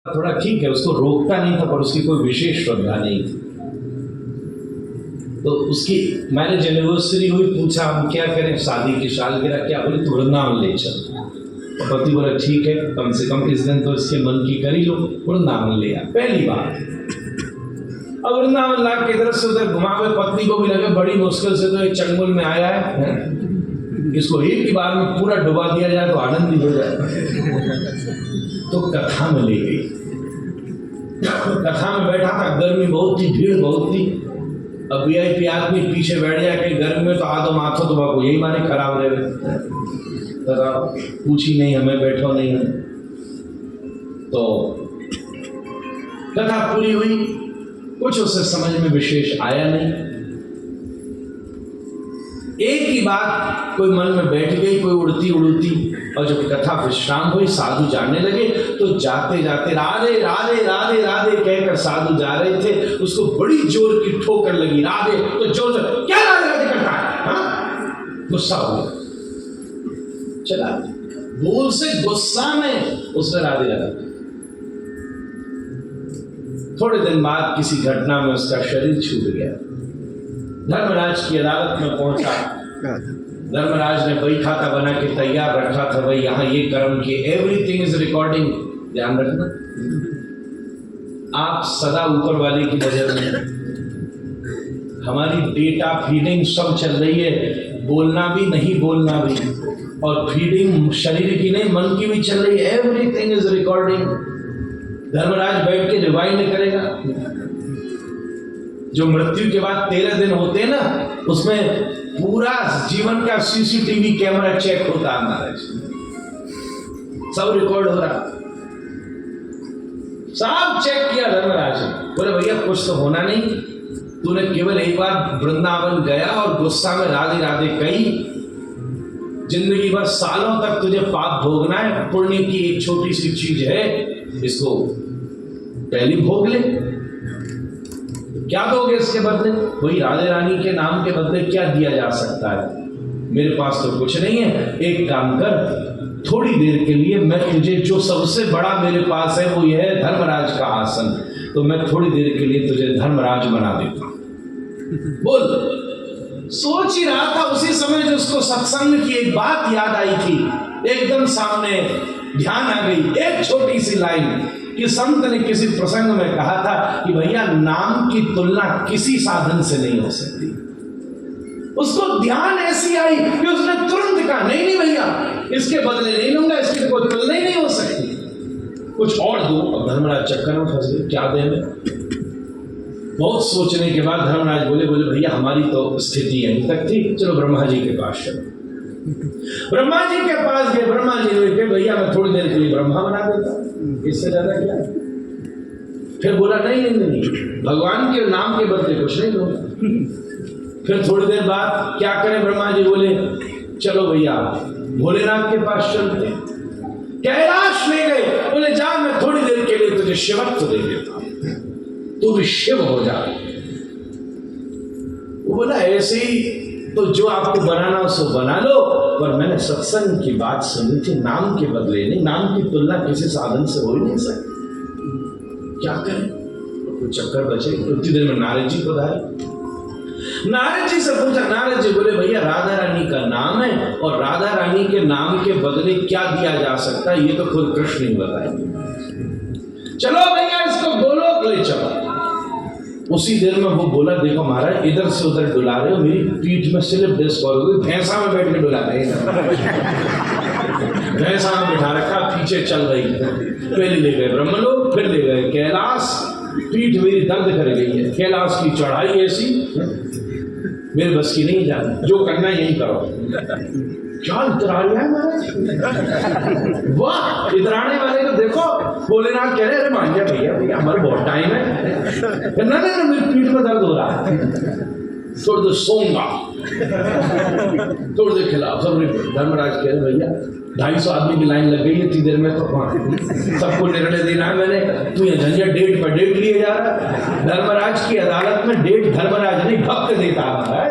थोड़ा ठीक है, उसको रोकता नहीं था पर उसकी कोई विशेष श्रद्धा नहीं थी। तो उसकी मैरिज एनिवर्सरी हुई, पूछा हम क्या करें, शादी की सालगिरह क्या, बोले तो वृंदावन ले चल। तो पति बोला ठीक है, कम से कम इस दिन तो इसके मन की करी लो, वृंदावन ले आ। पहली बार अब वृंदावन ला के इधर से उधर घुमावे, पत्नी को भी लगे बड़ी मुश्किल से तो एक चंगुल में आया है, इसको एक ही बार में पूरा डुबा दिया जाए तो आनंद ही हो जाए। तो कथा में ले गई। कथा में बैठा था, गर्मी बहुत थी, भीड़ बहुत थी। अब वीआईपी आदमी पीछे बैठ जाए कहीं गर्मी में तो आधो माथो तो बाबू यही माने खराब रहे, पूछी नहीं हमें, बैठो नहीं है। तो कथा पूरी हुई, कुछ उसे समझ में विशेष आया नहीं। एक ही बात कोई मन में बैठ गई, कोई उड़ती उड़ती। और जब कथा विश्राम हुई, साधु जाने लगे, तो जाते जाते राधे राधे राधे राधे कहकर साधु जा रहे थे, उसको बड़ी जोर की ठोकर लगी। राधे तो जोर से, क्या राधे राधे करता है, हाँ? गुस्सा हो गया, चला बोल से गुस्सा में उसने राधे लगा। थोड़े दिन बाद किसी घटना में उसका शरीर छूट गया। धर्मराज की अदालत में पहुंचा। धर्मराज ने वही खाता बना के तैयार रखा था, भाई यहाँ ये कर्म किए, एवरीथिंग इज रिकॉर्डिंग। ध्यान रखना, आप सदा ऊपर वाले की नजर में, हमारी डेटा फीडिंग सब चल रही है, बोलना भी नहीं बोलना भी, और फीडिंग शरीर की नहीं मन की भी चल रही है। Everything is recording. धर्मराज बैठ के रिवाइंड करेगा। जो मृत्यु के बाद 13 दिन होते हैं ना, उसमें पूरा जीवन का सीसीटीवी कैमरा चेक होता है महाराज, सब रिकॉर्ड हो रहा, सब चेक किया धर्मराज। बोले भैया कुछ तो होना नहीं, तूने केवल एक बार वृंदावन गया और गुस्सा में राधे राधे कही, जिंदगी भर सालों तक तुझे पाप भोगना है, पुण्य की एक छोटी सी चीज है, इसको पहली भोग ले। क्या दोगे इसके बदले? वही राधे रानी के नाम के बदले क्या दिया जा सकता है? मेरे पास तो कुछ नहीं है, एक काम कर, थोड़ी देर के लिए मैं तुझे, जो सबसे बड़ा मेरे पास है वो यह है धर्मराज का आसन, तो मैं थोड़ी देर के लिए तुझे धर्मराज बना देता हूं। बोल। सोच ही रहा था, उसी समय जो उसको सत्संग की एक बात याद आई थी, एकदम सामने ध्यान आ गई एक छोटी सी लाइन कि संत ने किसी प्रसंग में कहा था कि भैया नाम की तुलना किसी साधन से नहीं हो सकती। उसको ध्यान ऐसी आई कि उसने तुरंत कहा नहीं नहीं भैया, इसके बदले नहीं लूंगा, इसकी कोई तुलना ही नहीं हो सकती, कुछ और दो। अब धर्मराज चक्कर में फंस गए, क्या दे में? बहुत सोचने के बाद धर्मराज बोले भैया हमारी तो स्थिति यहीं तक थी, चलो ब्रह्मा जी के पास चलो। ब्रह्मा जी के पास गए। ब्रह्मा जी ने कहा भैया मैं थोड़ी देर के लिए ब्रह्मा बना देता हूं, इससे ज्यादा क्या? फिर बोला नहीं नहीं नहीं, भगवान के नाम के बदले कुछ नहीं दूंगा। फिर थोड़ी देर बाद क्या करें? ब्रह्मा जी बोले चलो भैया भोलेनाथ के पास चलते। कैलाश ले गए, बोले जा मैं थोड़ी देर के लिए तुझे शिवत्व दे देता हूं, तू भी शिव हो जा। वो बोला ऐसे ही तो जो आपको बनाना हो सो बना लो, पर मैंने सत्संग की बात सुनी थी, नाम के बदले नहीं, नाम की तुलना किसी साधन से हो ही नहीं सकती, क्या करें? तो चक्कर बचे। उतनी देर में नारद जी पधारे। नारद जी से पूछा, नारद जी बोले भैया राधा रानी का नाम है, और राधा रानी के नाम के बदले क्या दिया जा सकता है ये तो खुद कृष्ण ही बताएंगे। चलो भैया इसको गोलोक ले चलो। उसी देर में वो बोला देखो महाराज इधर से उधर डुला रहे हो, मेरी पीठ में स्लिप डिस्क हो गई, भैंसा में बैठ के डुला रहे हैं। भैंसा में बिठा रखा, पीछे चल रही है। पहले ले गए ब्रह्मलोक, फिर ले गए कैलाश, पीठ मेरी दर्द कर गई है, कैलाश की चढ़ाई ऐसी मेरे बस की नहीं जाती, जो करना यही करो। क्या इतरा लिया है महाराज, वाह इतराने वाले को देखो। भोलेनाथ कह रहे अरे मान गया भैया भैया हमारे बहुत टाइम है। ना ना मेरी पीठ में दर्द हो रहा है, थोड़ी देर सोऊंगा, थोड़ी देर खिलाओ। सब धर्मराज कह रहे भैया 250 आदमी की लाइन लग गई है, इतनी देर में तो सबको निर्णय देना है मैंने, तू ये झंझट डेट पर डेट लिए जा रहा है। धर्मराज की अदालत में डेट धर्मराज नहीं भक्त देता है।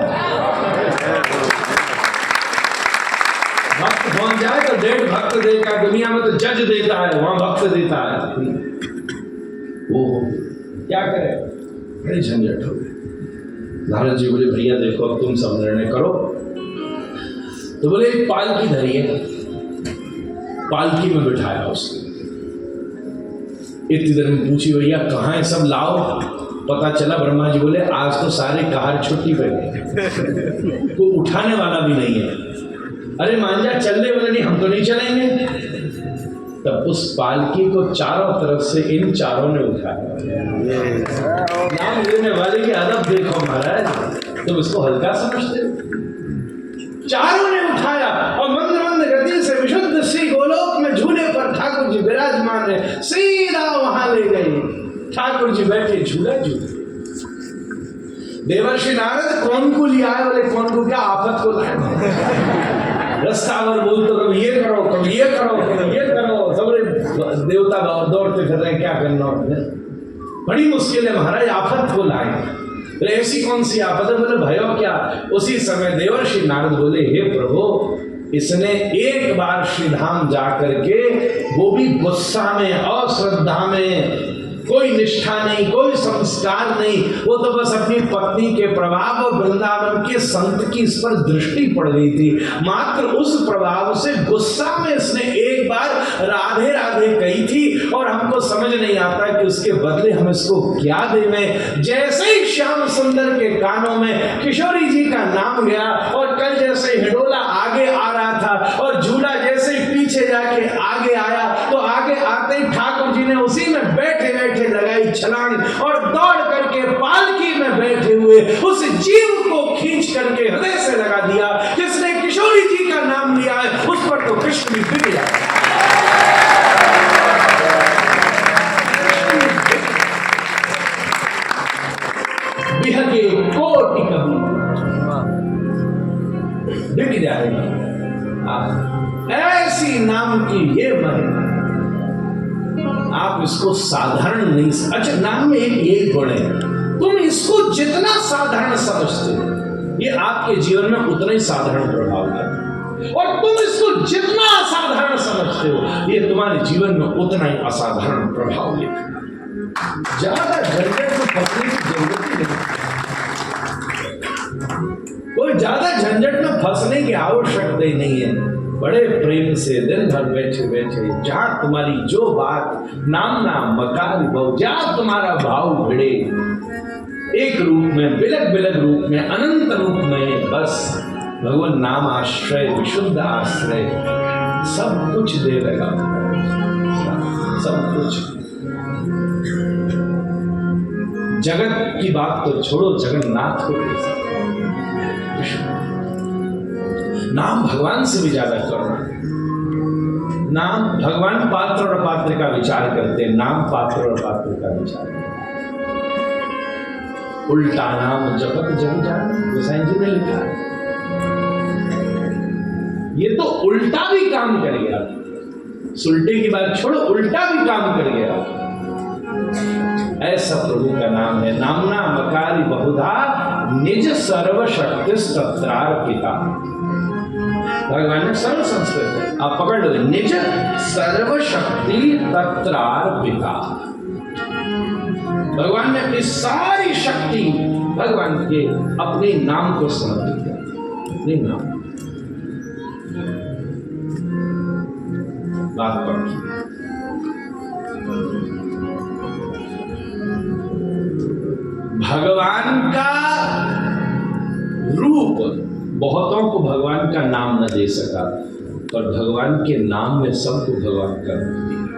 भक्त पहुंच जाए तो डेट भक्त देता है, दुनिया में तो जज देता है, वहां भक्त देता है। वो क्या करे, बड़े झंझट हो गए। नारद जी बोले भैया देखो अब तुम सब निर्णय करो। तो बोले एक पालकी धरी है, पालकी में बिठाया उसको। इतनी देर में पूछी भैया कहाँ है सब, लाओ। पता चला ब्रह्मा जी बोले आज तो सारे कहार छुट्टी पे गए, कोई उठाने वाला भी नहीं है। अरे मांझा चलने वाले नहीं, हम तो नहीं चलेंगे। तब उस पालकी को चारों तरफ से इन चारों ने उठाया। नाम लेने वाले की अदब देखो महाराज, तुम इसको हल्का समझते हो। चारों ने उठाया और मंद मंद गति से विशुद्ध श्री गोलोक में झूले पर ठाकुर जी विराजमान है, सीधा वहां ले गए। ठाकुर जी बैठे झूला झूले। देवर्षि नारद कौन को लिया है, बोले कौन को क्या आफत को लाए। रस्तावर बोल तो कभी ये करो, कभी ये करो, कभी ये करो, सबरे देवता दौड़ते फिर रहे, क्या करना। बड़ी मुश्किल है महाराज, आफत को लाए। ऐसी कौन सी आफत है, बोले भयो क्या। उसी समय देवर्षि नारद बोले हे प्रभु, इसने एक बार श्रीधाम जा करके, वो भी गुस्सा में, अश्रद्धा में, कोई निष्ठा नहीं, कोई संस्कार नहीं, वो तो बस अपनी पत्नी के प्रभाव और वृंदावन के संत की इस पर दृष्टि पड़ गई थी। मात्र उस प्रभाव से गुस्सा में इसने एक बार राधे राधे कही थी और हमको समझ नहीं आता कि उसके बदले हम इसको क्या दें। जैसे ही श्याम सुंदर के कानों में किशोरी जी का नाम गया और कल जैसे हिडोला आगे आ रहा था और झूला जैसे ही पीछे जाके आगे आया, तो आगे आते ही ठाकुर जी ने उसी में बैठे बैठे लगाई छलांग और दौड़ करके पालकी में बैठे हुए उस जीव को खींच करके हृदय से लगा दिया। जिसने किशोरी जी का नाम लिया है उस पर तो कृष्ण भी बिक गया। बिहगे कोटि कबीर बिक जाएगा। ऐसी नाम की ये महिमा, आप इसको साधारण नहीं। अच्छा, नाम में एक यही गुण है, तुम इसको जितना साधारण समझते हो ये आपके जीवन में उतना ही साधारण प्रभाव है, और तुम इसको जितना असाधारण समझते हो ये तुम्हारे जीवन में उतना ही असाधारण प्रभाव लेगा। ज्यादा झंझट में फंसने की जरूरत ही नहीं, कोई ज्यादा झंझट में फंसने की आवश्यकता ही नहीं है। बड़े प्रेम से दिन भर बैठे बैठे जहां तुम्हारी जो बात नामना मकान बहु, जहां तुम्हारा भाव भिड़े, एक रूप में, बिलक बिलक रूप में, अनंत रूप में, बस भगवान नाम आश्रय, विशुद्ध आश्रय, सब कुछ दे लगा, सब कुछ। जगत की बात तो छोड़ो, जगन्नाथ को नाम भगवान से भी ज्यादा करो। नाम भगवान पात्र और अपात्र का विचार करते हैं, नाम पात्र और पात्र का विचार करते। उल्टा नाम जपत जग जान, गोसाई जी ने लिखा है। ये तो उल्टा भी काम कर गया, सुलटे की बात छोड़ो, उल्टा भी काम कर गया। ऐसा प्रभु का नाम है। नामना मकारी बहुधा निज सर्वशक्ति तत्रार्पिता। भगवान ने सर्व संस्कृत है, आप पकड़ लो, निज सर्वशक्ति तत्रार्पिता। भगवान ने अपनी सारी शक्ति भगवान के अपने नाम को समर्पित किया, अपने नाम। बात पक्की। भगवान का रूप बहुतों को भगवान का नाम न दे सका, पर भगवान के नाम में सबको भगवान का रूप दिया।